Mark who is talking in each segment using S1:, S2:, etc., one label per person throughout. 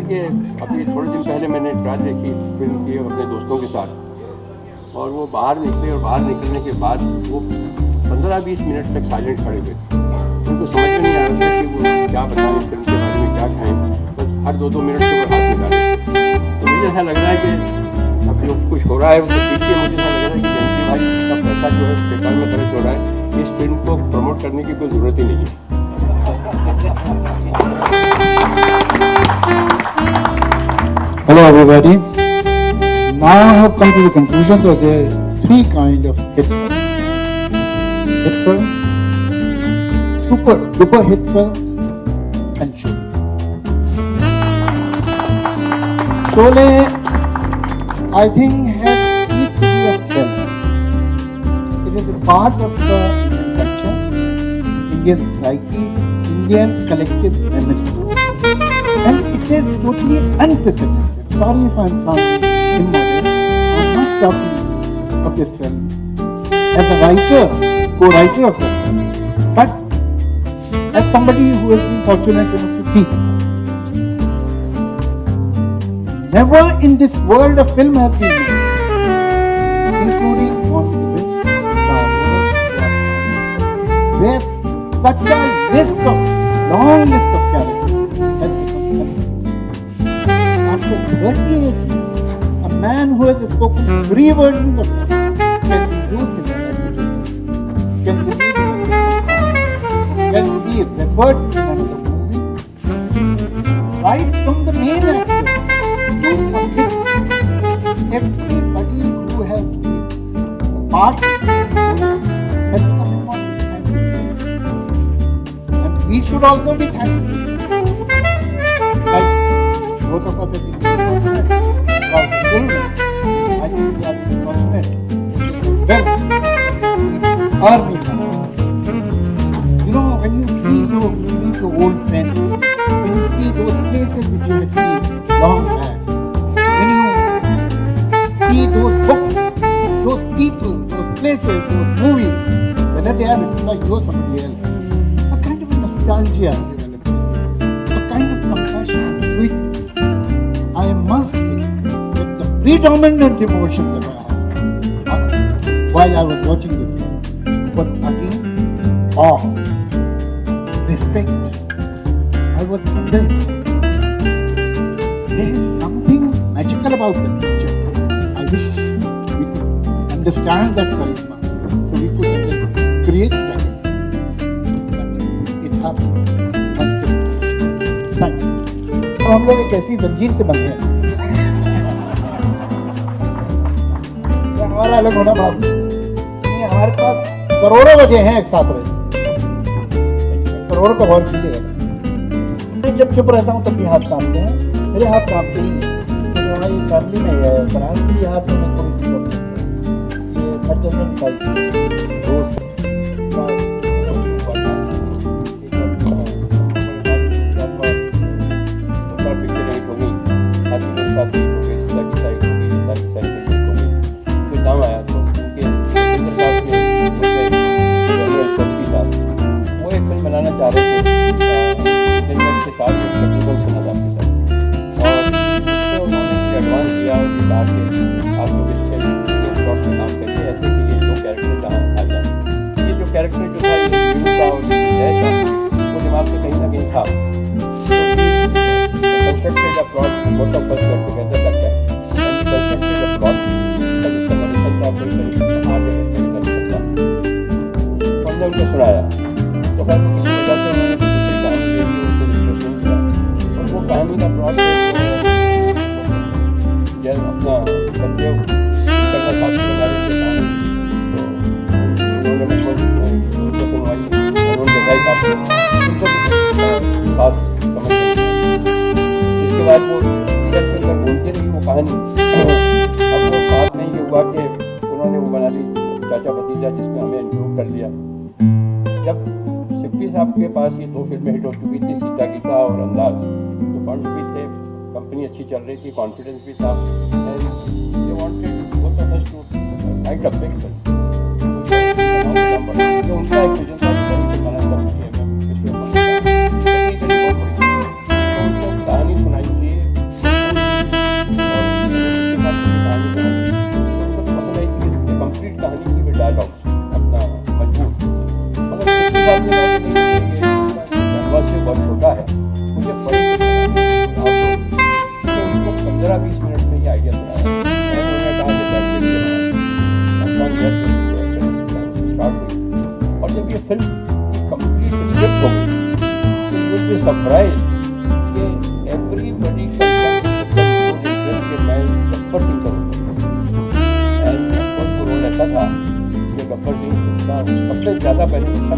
S1: है कि अभी थोड़े दिन पहले मैंने ट्रायल देखी फिल्म की अपने दोस्तों के साथ, और वो बाहर निकले और बाहर निकलने के बाद वो 15-20 मिनट तक साइलेंट खड़े हुए थे। उनको समझ में नहीं आ रहा था कि वो क्या बताएं फिल्म के बारे में, क्या खाएँ, बस हर 2-2 मिनट के ऊपर हाथ निकाले। तो मुझे ऐसा लग रहा है कि अब जो कुछ हो रहा है उसको देख के मुझे ऐसा लग रहा है कि जयंती भाई का पैसा जो है बेकार में खर्च हो रहा है, इस फिल्म को प्रमोट करने की कोई ज़रूरत ही नहीं है।
S2: Hello everybody. Now I have come to the conclusion that there are three kinds of hit films. Hit films, super hit films, and Sholay. Sholay, I think, has used to be a film. It is a part of the Indian culture, Indian psyche, Indian collective memory. And it is totally unprecedented. Sorry if I'm sounding immodest. I'm not talking of this film as a writer, co-writer of the film, but as somebody who has been fortunate enough to see it. Never in this world a film has been made, including on the Star Wars, where such a long list of characters has become after 38 years. A man who has spoken 3 versions of that can be used in an episode, can be used in a sitcom, can be referred in another movie, right from the main actor to a bit. Everybody who has been a part of the story has become important. And we should also be thankful. Like both of us have been fortunate about the children. I think we are fortunate. Well, army. You know, when you meet your old friends, when you see those places which you had seen long back, when you see those books, those people, those places, those movies, whether they are written by you or somebody else, a kind of nostalgia develops, a kind of compassion, sweetness. I must say that the predominant emotion that I had while I was watching this film was again awe, respect. I was amazed. There is something magical about the picture. I wish we could understand that charisma so we could create that. But it happens. Thank you. तो हम लोग एक ऐसी जंजीर से बंधे हैं, हमारा अलग होना भाव नहीं। हमारे पास करोड़ों वजह हैं एक साथ रहे, करोड़ों का गौर कीजिएगा। मैं जब चुप रहता हूँ तब भी हाथ कांपते हैं, मेरे हाथ कांपते ही हैं। तो हमारी फैमिली में है फरहान की हाथ में थोड़ी सी प्रॉब्लम है, ये सर्जन साइड दोस्त
S1: चाह रहे थे जनरल के साथ तकरीबन समझ आपके साथ, और उससे उन्होंने एडवांस दिया और कहा कि आप लोग इस प्लॉट में काम करिए ऐसे कि ये 2 कैरेक्टर जहाँ आ जाए। ये जो कैरेक्टर जो था ये का और जय का वो दिमाग से कहीं ना कहीं था। Constructed a plot both of us work together that time and constructed a plot जिसका नरेशन था कोई तरीके आगे नहीं कर सकता, हमने उनको सुनाया। तो खैर किसी वजह से उन्होंने दूसरी कहानी के लिए उनको इंटरेस्ट नहीं किया, और वो कहानी का प्लॉट जब अपना कर्तव्य करना साथ बनाने के कहानी, तो उन्होंने उनको सुनवाई अरुण देसाई साहब से, उनको बात समझ गई। इसके बाद वो इधर से उधर बोलते रही वो कहानी। अब वो बात नहीं ये हुआ कि उन्होंने वो बना ली चाचा भतीजा, जिसमें हमें इंक्लूड कर लिया। जब सिप्पी साहब के पास ये 2 फिल्में हिट हो चुकी थी, सीता गीता और अंदाज, तो फंड्स भी थे, कंपनी अच्छी चल रही थी, कॉन्फिडेंस भी था, and they wanted both of us to write a big film. जो उनका एक विजन था कि बना सकती है, मैं पिछले उनको कहानी सुनाई थी साहब ने कहा कि नहीं, ये कैनवास से बहुत छोटा है, मुझे बड़ी तो उनको 15-20 मिनट में ये आइडिया बनाया। उन्होंने कहा कि स्टार्ट हुई, और जब ये फिल्म कंप्लीट स्क्रिप्ट हो गई तो यू विल बी सरप्राइज कि एवरीबडी मैं गब्बर सिंह करूँगा। एंड ऑफकोर्स वो रोल ऐसा था कि गब्बर सिंह का सबसे ज़्यादा पहले फिल्म का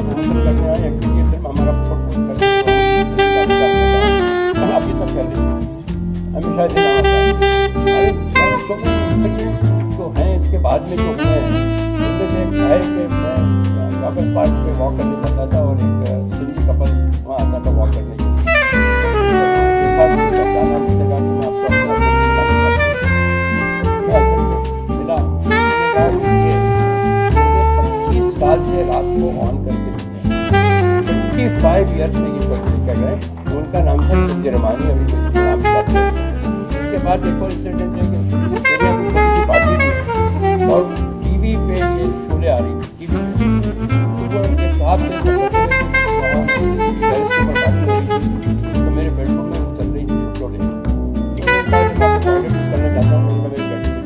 S1: प्रमोशन करने आए हैं, क्योंकि फिल्म हमारा प्रमोशन अभी तक कर रही है, हमेशा ऐसे नाम आता है। सो इंसिडेंट्स जो हैं इसके बाद में जो हुए हैं, उनमें से एक है कि मैं कागज पार्क पे वॉक करने जाता था और एक सिंधी कपल वहाँ आता था वॉक करने के लिए। मिला, 25 साल से रात को ऑन करके 25 ईयर से ये प्रोजेक्ट कर रहे हैं। उनका नाम था जर्मानी, अभी नाम था। उसके बाद एक और इंसिडेंट है कि पार्टी थी और टीवी पे ये शोले आ रही थी, टीवी के साथ तो मेरे बेडरूम में चल रही थी शोले। करना चाहता हूँ, मेरे बेडरूम में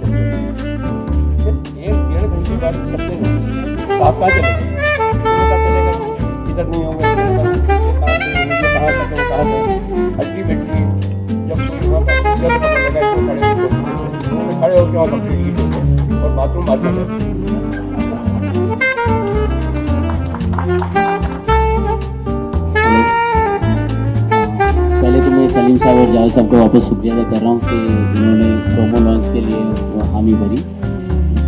S1: फिर 1-1.5 घंटे बाद सबने साथ कहाँ चले गए, इधर नहीं होंगे, अल्टीमेटली जब पता लगा खड़े होकर वहाँ कंप्लीट होते और बाथरूम बात में
S3: पहले तो मैं सलीम साहब और जावेद साहब को वापस शुक्रिया अदा कर रहा हूँ कि उन्होंने प्रोमो लॉन्च के लिए हामी भरी।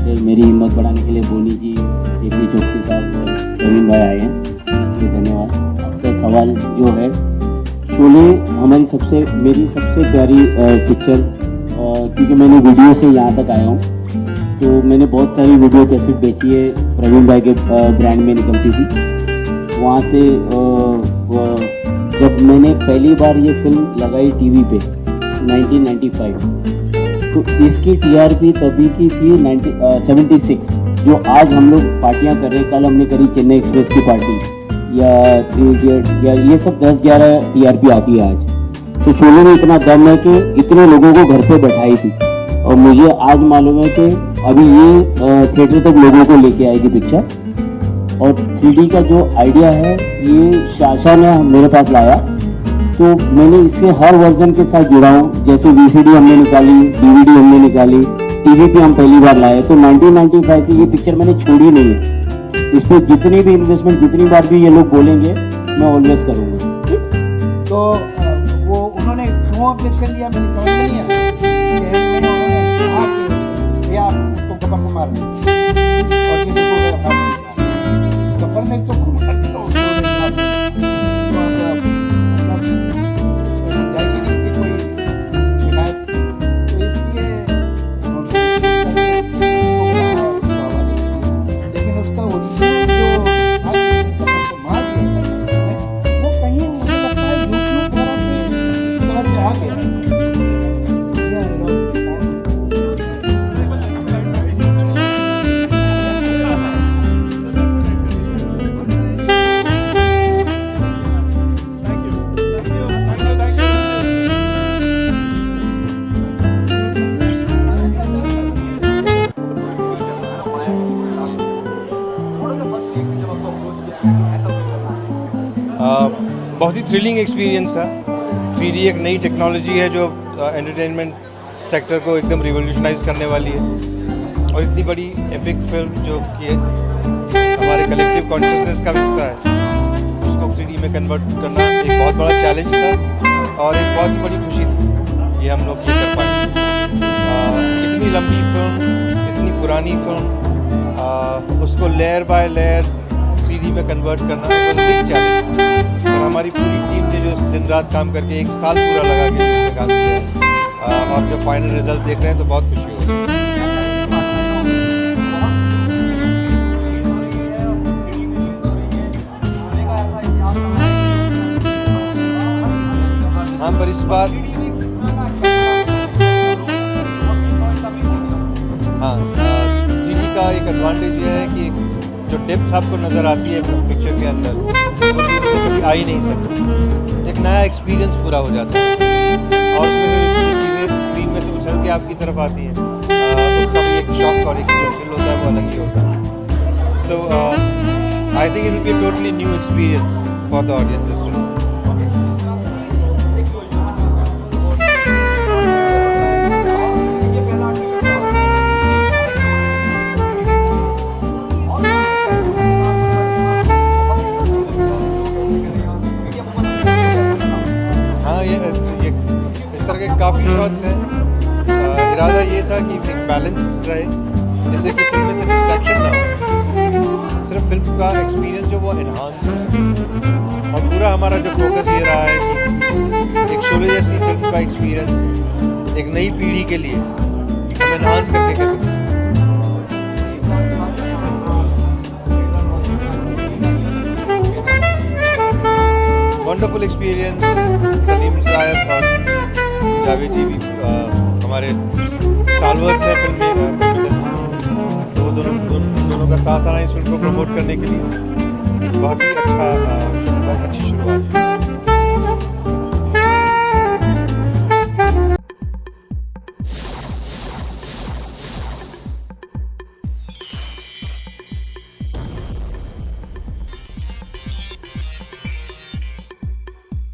S3: फिर मेरी हिम्मत बढ़ाने के लिए बोनी जी, केपी चौकसी साहब और प्रवीण भाई आए हैं, उसके लिए धन्यवाद। आपका सवाल जो है, शोले मेरी सबसे प्यारी पिक्चर, क्योंकि मैंने वीडियो से यहाँ तक आया हूँ, तो मैंने बहुत सारी वीडियो कैसेट बेची है, प्रवीण भाई के ब्रांड में निकलती थी। वहाँ से जब मैंने पहली बार ये फिल्म लगाई टीवी पे 1995, तो इसकी TRP तभी की थी 76, जो आज हम लोग पार्टियाँ कर रहे हैं। कल हमने करी चेन्नई एक्सप्रेस की पार्टी या 3 इडियट या ये सब 10-11 TRP आती है आज। तो शोले में इतना दम है कि इतने लोगों को घर पे बैठाई थी, और मुझे आज मालूम है कि अभी ये थिएटर तक लोगों को लेके आएगी पिक्चर। और 3D का जो आइडिया है ये शाशा ने मेरे पास लाया, तो मैंने इससे हर वर्जन के साथ जुड़ा हूँ। जैसे VCD हमने निकाली, DVD हमने निकाली, TV पे हम पहली बार लाए, तो 1995 से ये पिक्चर मैंने छोड़ी नहीं है। इस पर जितनी भी इन्वेस्टमेंट, जितनी बार भी ये लोग बोलेंगे, मैं ऑलवेज करूँगा।
S2: तो वो उन्होंने क्यों ऑब्जेक्शन दिया मैंने समझ नहीं आया। उन्होंने कहा कि भैया आप उसको गब्बर को मार दीजिए, और ये बिल्कुल गब्बर ने तो
S4: बहुत ही थ्रिलिंग एक्सपीरियंस था। 3D एक नई टेक्नोलॉजी है जो एंटरटेनमेंट सेक्टर को एकदम रिवोल्यूशनाइज करने वाली है, और इतनी बड़ी एपिक फिल्म जो कि हमारे कलेक्टिव कॉन्शियसनेस का हिस्सा है, उसको 3D में कन्वर्ट करना एक बहुत बड़ा चैलेंज था और एक बहुत ही बड़ी खुशी थी ये हम लोग ये कर पाए। इतनी लंबी फिल्म, इतनी पुरानी फिल्म, उसको लेयर बाय लेयर 3D में कन्वर्ट करना एक बिग चैलेंज, और हमारी पूरी टीम ने जो दिन रात काम करके 1 साल पूरा लगा के इसमें काम किया, और जो फाइनल रिजल्ट देख रहे हैं तो बहुत खुशी हो रही है। हाँ, पर इस बार हाँ 3D का एक एडवांटेज ये है कि जो डेप्थ आपको नज़र आती है पिक्चर के अंदर वो टीवी में कभी आ ही नहीं सकती। एक नया एक्सपीरियंस पूरा हो जाता है और उसमें जो चीज़ें स्क्रीन में से उछल के आपकी तरफ आती हैं उसका भी एक शॉक और एक जो थ्रिल होता है वो अलग ही होता है। So I think it will be a totally new experience for the audiences to know. काफ़ी शॉट्स हैं। इरादा ये था कि एक बैलेंस रहे, जैसे कि फिल्म में से डिस्ट्रैक्शन ना हो, सिर्फ फिल्म का एक्सपीरियंस जो वो एनहांस हो सके। और पूरा हमारा जो फोकस ये रहा है कि एक शोले जैसी फिल्म का एक्सपीरियंस एक नई पीढ़ी के लिए हम एनहांस करके कैसे वंडरफुल एक्सपीरियंस। सलीम साहब और जावेद जी भी हमारे स्टारवर्ड्स हैं फिल्म में, तो वो दोनों का साथ आना इस फिल्म को प्रमोट करने के लिए बहुत ही अच्छा, बहुत अच्छी शुरुआत।